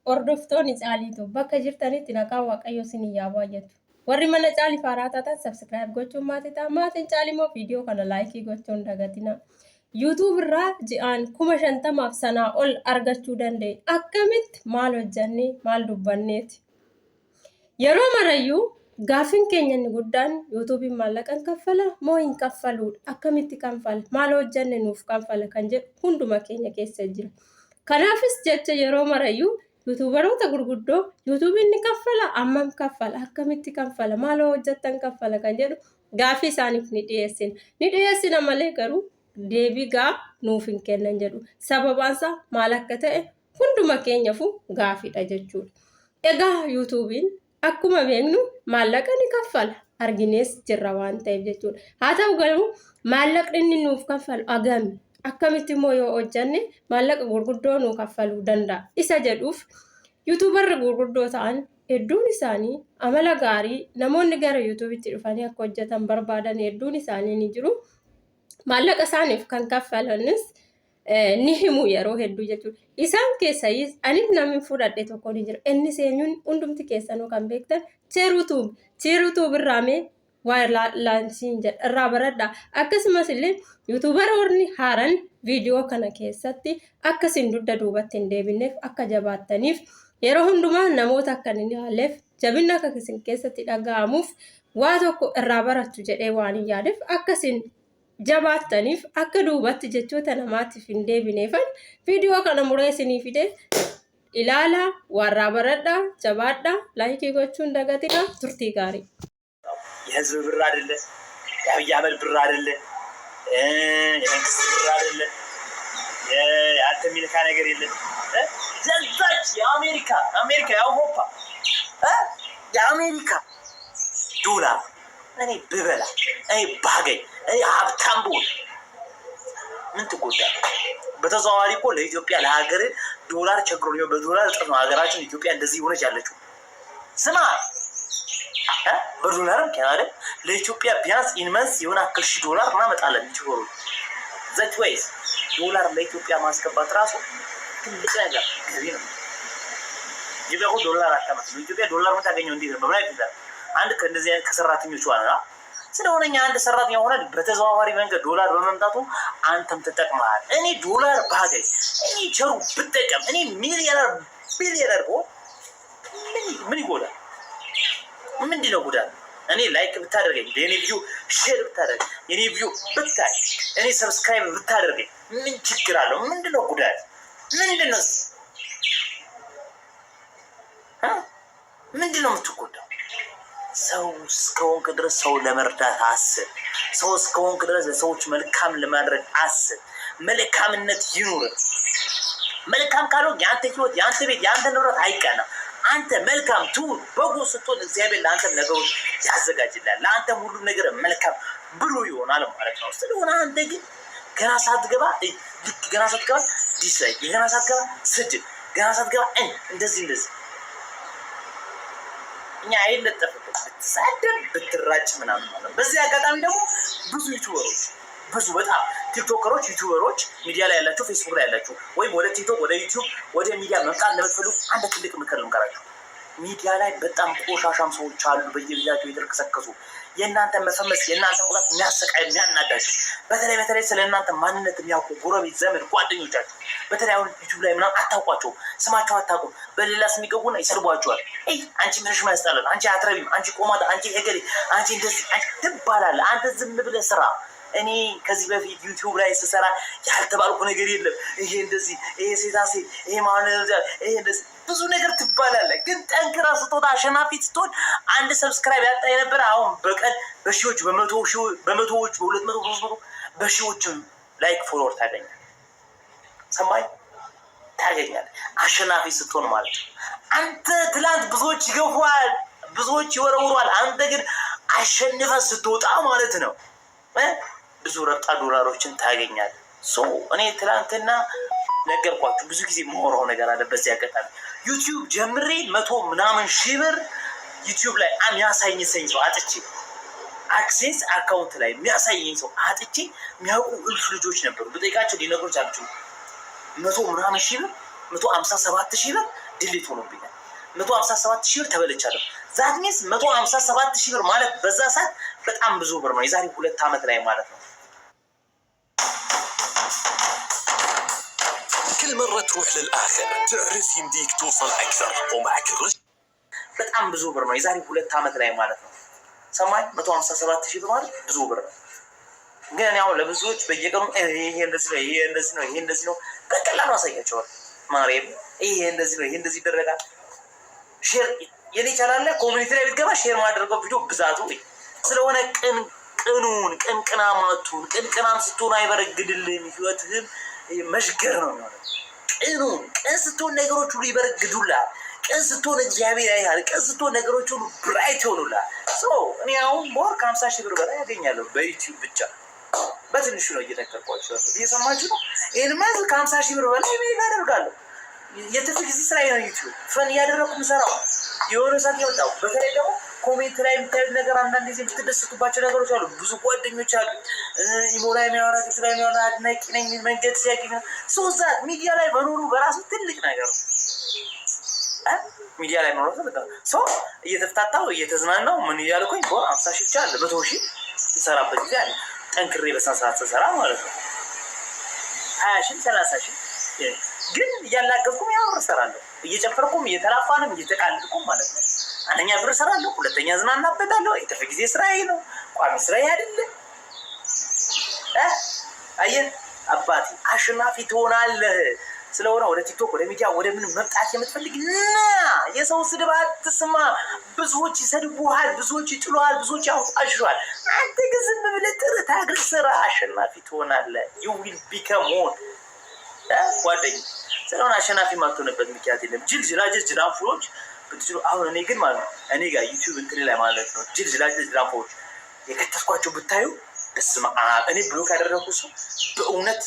hordoftoonni caaliitu bakka jirtanitti nagaa waaqayyo isinii yaa baay'atu. Warri mana caalii faaraa taatan subscribe gochuun maatii ta'a. Maatiin caalii immoo viidiyoo kana laayikii gochuun dagatina. YouTube irraa ji'aan 50,000 sanaa ol argachuu danda'e. Akkamitti maal hojjannee maal dubbanneeti? Yeroo marayyuu gaaffiin keenya inni guddaan YouTube'n maallaqan kaffala moo hin kaffaluudha? Akkamitti kanfala? Maal hojjanne nuuf kanfala kan jedhu hunduma keenya keessa jira. Kanaafis jecha yeroo marayyuu YouTuberoota gurguddoo YouTube'n ni kaffala, ammam kaffala, akkamitti kanfala, maal hojjattan kanfala kan jedhu gaaffii isaaniif ni dhiyeessina. Ni dhiyeessina malee garuu deebii nuuf hin kennan jedhu. Sababaansaa maal akka ta'e hunduma keenyaafuu gaaffiidha jechuudha. Egaa YouTube'n akkuma beeknu maallaqa ni kaffala arginees jirra waan ta'eef jechuudha. Haa ta'u garuu maallaqni inni nuuf kaffalu agami? Akkamitti immoo yoo hojjanne maallaqa gurguddoo nuuf kaffaluu danda'a? Isa jedhuuf YouTuberri gurguddoo ta'an hedduun isaanii amala gaarii namoonni gara YouTube'itti dhufanii akka hojjetan barbaadan hedduun isaanii ni jiru. Maallaqa isaaniif kan kaffalanis ni himu yeroo hedduu jechuudha. Isaan keessayis anis namni fudhadhe tokko ni jira. Inni seenyuun hundumti keessanuu kan beektan Cheeruutuub irraa mee waa laansiin jedha irraa baradha. Akkasumas illee YouTuberoonni haaran viidiyoo kana keessatti akkasiin dugda duubatti hin deebineef akka jabaattaniif yeroo hundumaa namoota akka hin yaalleef jabinna akka isin keessatti dhaga'amuuf waa tokko irraa barattu jedhee waan hin yaadeef akkasiin jabaattaniif akka duubatti jechoota namaatiif hin deebineefan viidiyoo kana muree isinii fide ilaala, warraa baradha, jabaadha, laayikii gochuun dagatina. turtii gaarii. የህዝብ ብር አይደለ፣ የአብይ አህመድ ብር አይደለ፣ የመንግስት ብር አይደለ፣ ያንተ የሚልካ ነገር የለም። ዘዛች የአሜሪካ የአውሮፓ የአሜሪካ ዶላር እኔ ብበላ እኔ ባገኝ እኔ ሀብታም ብሆን ምን ትጎዳለህ? በተዘዋዋሪ እኮ ለኢትዮጵያ ለሀገር ዶላር ቸግሮ ነው። በዶላር እጥረት ነው ሀገራችን ኢትዮጵያ እንደዚህ ሆነች ያለችው። ስማ በዶላርም ከያለ ለኢትዮጵያ ቢያንስ ኢንመንስ የሆነ አክል $1000 እናመጣለን። ይችላል ዘት ወይስ ዶላር ለኢትዮጵያ ማስገባት ራሱ ትልቅ ነገር ገቢ ነው። ኢትዮጵያ ዶላር አታመጣም። ኢትዮጵያ ዶላር የምታገኘው እንዴት ነው? በምን አይነት አንድ ከእንደዚህ አይነት ከሰራተኞቹ አላ ስለሆነኛ አንድ ሰራተኛ ሆነ በተዘዋዋሪ መንገድ ዶላር በመምጣቱ አንተም ተጠቅመሃል። እኔ ዶላር ባገኝ እኔ ቸሩ ብጠቀም እኔ ቢሊየነር ብሆን ምን ይጎዳል? ምንድን ነው ጉዳት? እኔ ላይክ ብታደርገኝ፣ የኔ ቪዲዮ ሼር ብታደርገኝ፣ የኔ ቪዲዮ ብታይ፣ እኔ ሰብስክራይብ ብታደርገኝ ምን ችግር አለው? ምንድን ነው ጉዳት? ምንድን ነው ምንድን ነው የምትጎዳው? ሰው እስከሆንክ ድረስ ሰው ለመርዳት አስብ። ሰው እስከሆንክ ድረስ ለሰዎች መልካም ለማድረግ አስብ። መልካምነት ይኑር። መልካም ካልሆንክ የአንተ ህይወት፣ የአንተ ቤት፣ የአንተ ንብረት አይቀናም። አንተ መልካም ትሁን፣ በጎ ስትሆን እግዚአብሔር ለአንተም ነገሮች ያዘጋጅልሃል። ለአንተም ሁሉ ነገር መልካም ብሎ ይሆናል ማለት ነው። ስለሆነ አንተ ግን ገና ሳትገባ ዲስላይክ፣ ገና ሳትገባ ስድብ፣ ገና ሳትገባ እንደዚህ እኛ አይለጠፍበት ብትሳደብ ብትራጭ ምናምን ማለት። በዚህ አጋጣሚ ደግሞ ብዙ ዩቲዩበሮች በጣም ቲክቶከሮች፣ ዩቲዩበሮች ሚዲያ ላይ ያላችሁ፣ ፌስቡክ ላይ ያላችሁ ወይም ወደ ቲክቶክ ወደ ዩቲዩብ ወደ ሚዲያ መምጣት ለምትፈልጉ አንድ ትልቅ ምክር ልምከራችሁ። ሚዲያ ላይ በጣም ቆሻሻም ሰዎች አሉ፣ በየጊዜያቸው የተርከሰከሱ የእናንተ መፈመስ የእናንተ ሙላት የሚያሰቃይ የሚያናዳችሁ፣ በተለይ ስለ እናንተ ማንነት የሚያውቁ ጎረቤት፣ ዘመድ፣ ጓደኞቻችሁ በተለይ አሁን ዩቲዩብ ላይ ምናምን አታውቋቸውም፣ ስማቸው አታውቁም። በሌላ ስም ይገቡና ይሰርቧቸዋል። አንቺ ምንሽ ማያስጠላል፣ አንቺ አትረቢም፣ አንቺ ቆማጣ፣ አንቺ ሄገሌ፣ አንቺ እንደዚህ ትባላለህ። አንተ ዝም ብለህ ስራ። እኔ ከዚህ በፊት ዩቲዩብ ላይ ስሰራ ያልተባልኩ ነገር የለም። ይሄ እንደዚህ፣ ይሄ ሴታሴ፣ ይሄ ማለት ይሄ እንደዚህ ብዙ ነገር ትባላለህ። ግን ጠንክራ ስትወጣ አሸናፊ ስትሆን አንድ ሰብስክራይብ ያጣ የነበረ አሁን በቀን በሺዎች በመቶዎች በ200 300 በሺዎችም ላይክ ፎሎወር ታገኛለህ። ሰማይ ታገኛለህ። አሸናፊ ስትሆን ማለት ነው። አንተ ትላንት ብዙዎች ይገፉሃል፣ ብዙዎች ይወረውሯል። አንተ ግን አሸንፈ ስትወጣ ማለት ነው ብዙ ረብጣ ዶላሮችን ታገኛለህ። እኔ ትላንትና ነገርኳችሁ። ብዙ ጊዜ የማወራው ነገር አለ። በዚህ አጋጣሚ ዩቲዩብ ጀምሬ 100 ምናምን ሺህ ብር ዩቲዩብ ላይ የሚያሳየኝ ሰው አጥቼ አክሴስ አካውንት ላይ የሚያሳየኝ ሰው አጥቼ የሚያውቁ እልፍ ልጆች ነበሩ። በጠይቃቸው ሊነግሮች አልችሉ 100 ምናምን ሺህ ብር 157 ሺህ ብር ዲሊት ሆኖብኛል። 157,000 ብር ተበልቻለሁ። ዛት ሚንስ 157,000 ብር ማለት በዛ ሰዓት በጣም ብዙ ብር ነው። የዛሬ 2 ዓመት ላይ ማለት ነው። كل مرة تروح للآخر تعرف يمديك توصل أكثر ومعك በጣም ብዙ ብር ነው። የዛሬ 2 ዓመት ላይ ማለት ነው። ሰማይ 157,000 ብር ማለት ብዙ ብር ነው። ግን ያው ለብዙዎች በየቀኑ ይሄ እንደዚህ ነው፣ ይሄ እንደዚህ ነው፣ ይሄ እንደዚህ ነው በቀላሉ አሳያቸዋለሁ። ማርያም ይሄ እንደዚህ ነው፣ ይሄ እንደዚህ ይደረጋል። ሼር የኔ ቻናል ላይ ኮሚኒቲ ላይ ብትገባ ሼር ማድረገው ቪዲዮ ብዛቱ ስለሆነ ቅንቅናማቱን ቅንቅናም ስትሆን አይበረግድልህም። ህይወትህም መሽገር ነው የሚሆነው። ቅን ስትሆን ነገሮች ሁሉ ይበረግዱልሃል። ቅን ስትሆን እግዚአብሔር ያያል። ቅን ስትሆን ነገሮች ሁሉ ብራይት ይሆኑልሃል። እኔ አሁን በወር ከ50,000 ብር በላይ ያገኛለሁ በዩቲዩብ ብቻ። በትንሹ ነው እየተከልኳቸው ያለው። እየሰማችሁ ነው። ይህን መዝ ከ50,000 ብር በላይ ሜጋ አደርጋለሁ። የትርፍ ጊዜ ስራ ነው ዩቲዩብ። ፈን እያደረኩ ምሰራው የሆነ ሰዓት ያወጣው። በተለይ ደግሞ ኮሜንት ላይ የምታዩት ነገር አንዳንድ ጊዜ የምትደሰቱባቸው ነገሮች አሉ። ብዙ ጓደኞች አሉ። ኢሞ ላይ የሚያወራ ቲክቶክ ላይ የሚያወራ አድናቂ ነኝ መንገድ ሲያገኝ ሶዛት ሚዲያ ላይ መኖሩ በራሱ ትልቅ ነገር ነው። ሚዲያ ላይ መኖሩ ትልቅ ነው። ሰው እየተፍታታው እየተዝናናው ምን እያልኩኝ በ 50,000 ብቻ አለ 100,000 ይሰራበት ጊዜ አለ። ጠንክሬ በሰዓት ተሰራ ማለት ነው። 20,000 30,000 ግን እያላገዝኩም ያው እሰራለሁ። እየጨፈርኩም እየተላፋንም እየተቃልድኩም ማለት ነው። አንደኛ ብር እሰራለሁ፣ ሁለተኛ ዝናናበታለሁ። የትርፍ ጊዜ ስራዬ ነው፣ ቋሚ ስራዬ አይደለም። አየህ አባቴ አሸናፊ ትሆናለህ። ስለሆነ ወደ ቲክቶክ ወደ ሚዲያ ወደ ምን መምጣት የምትፈልግ የሰው ስድብ አትስማ። ብዙዎች ይሰድቡሃል፣ ብዙዎች ይጥሉሃል፣ ብዙዎች ያውጣሽዋል። አንተ ግን ዝም ብለህ ጥረት ታግል ስራ፣ አሸናፊ ትሆናለህ። you will become one ጓደኛ። ስለሆነ አሸናፊ ማትሆንበት ምክንያት የለም። ጅልጅላፎች ብትችሉ አሁን እኔ ግን ማለት ነው እኔ ጋር ዩቲዩብ እንትን ላይ ማለት ነው ጅልጅላፎች የከተስኳቸው ብታዩ በስመ አብ እኔ ብሎክ ያደረኩ ሰው በእውነት